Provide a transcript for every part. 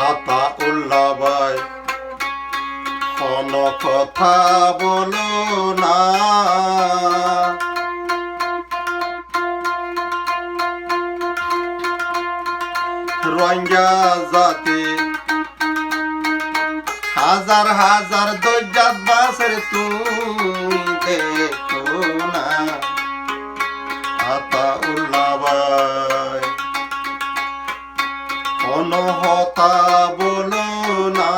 আতাউল্লাহ ভাই কোনো কথা বলো না, রোহিঙ্গা জাতি হাজার হাজার দজ্জাত বাসের তুমি দেখো না। আতাউল্লাহ ভাই কোনো কথা বলো না,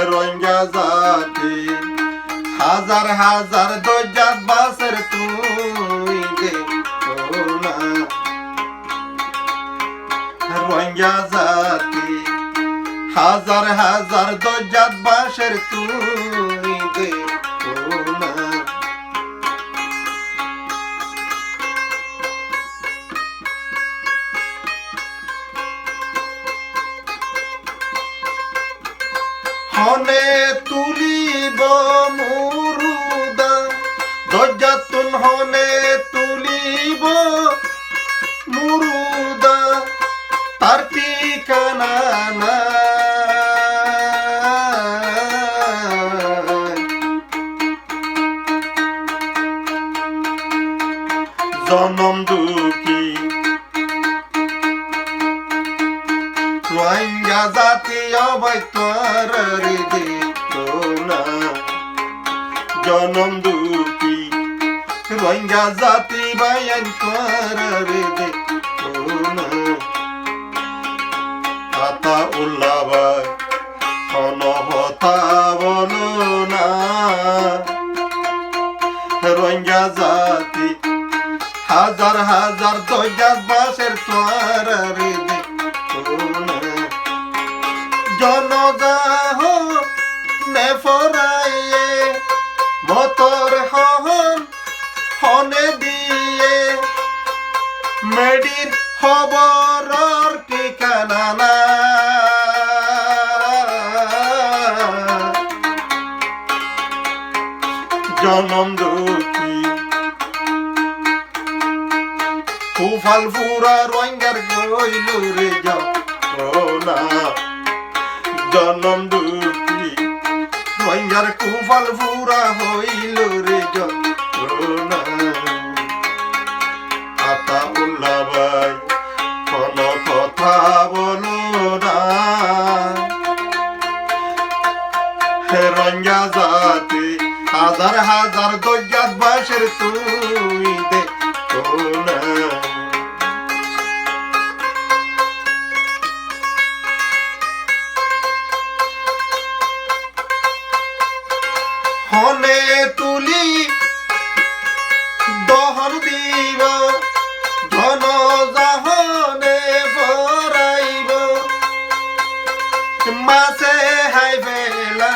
রোহিঙ্গা জাতি হাজার হাজার দজ্জাত বাসের তুমি দেখো না। রোহিঙ্গা জাতি হাজার হাজার দজ্জাত বাসের তুমি দেখো না। হনে তুলিব মুরুদা দজ্জাতুন, হনে তুলিব মুরুদা তার ঠিকানা নাই। জনম দুঃখী রোহিঙ্গা জাতি অবৈতর দেখো না। জনম দুঃখী রোহিঙ্গা জাতি ভয়ঙ্কর দেখো না। আতাউল্লাহ ভাই কোনো কথা বলো না, রোহিঙ্গা জাতি হাজার হাজার দজ্জাত বাসের তোর দেখো না। জনদাহ নেফরাইয়ে মতর হনে দিয়ে মেডির খবরর ঠিকানা না। জনম দুঃখী কুফাল ফুরা রোহিঙ্গার গইল রে যাও না। জনম দুঃখী রোহিঙ্গার কুফাল ফুরা হইল রে যাও না। আতাউল্লাহ ভাই কোনো কথা বলো না, রোহিঙ্গা জাতি হাজার হাজার দজ্জাত বাসের তুমি দেখো না। হনে তুলি দহন দিব ধন জাহনে ভরাইব মাসে হাই বেলা।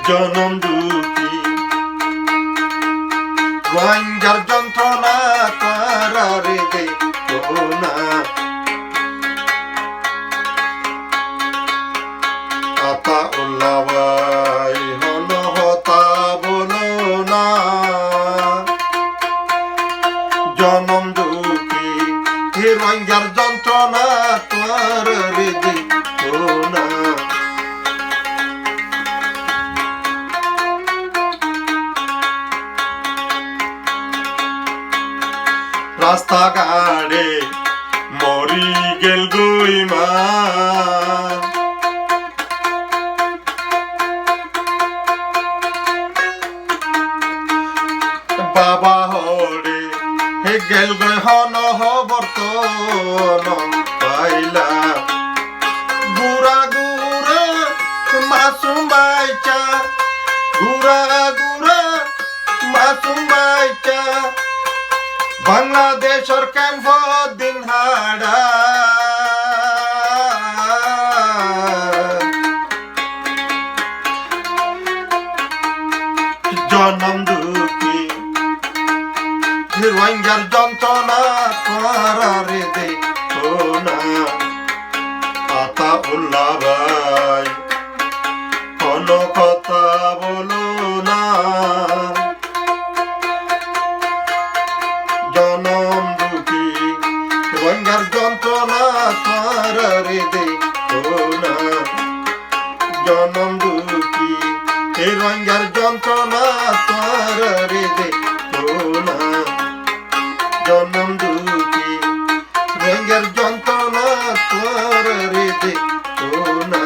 জনম দুঃখী রোহিঙ্গার যন্ত্রণা তারারে দেখো না। আতাউল্লাহ ভাই হলো হতা বলো না, জনম দুঃখী রোহিঙ্গার যন্ত্রণা তারারে দেখো না। রাস্তাঘাটে মরি গেল দুই মা, বাবা হরে হে গেল গে হন হবর্তন পাইলা। গুড়া গুড়া মাসুম বাইচা, গুড়া গুড়া মাসুম বাইচা বাংলাদেশের ক্যাম্প দিন হাড়া। রঙের যন্ত্রণা করারে দেখো না আতাউল্লাহ ভাই কোনো কথা বলো না জনম দুঃখী রঙের যন্ত্রণা করারে দেখো না জনম দুঃখী এই রঙের যন্ত্রণা করারে দেখো না জনম দুঃখী রঙের যন্ত্রণা করারে দেখো না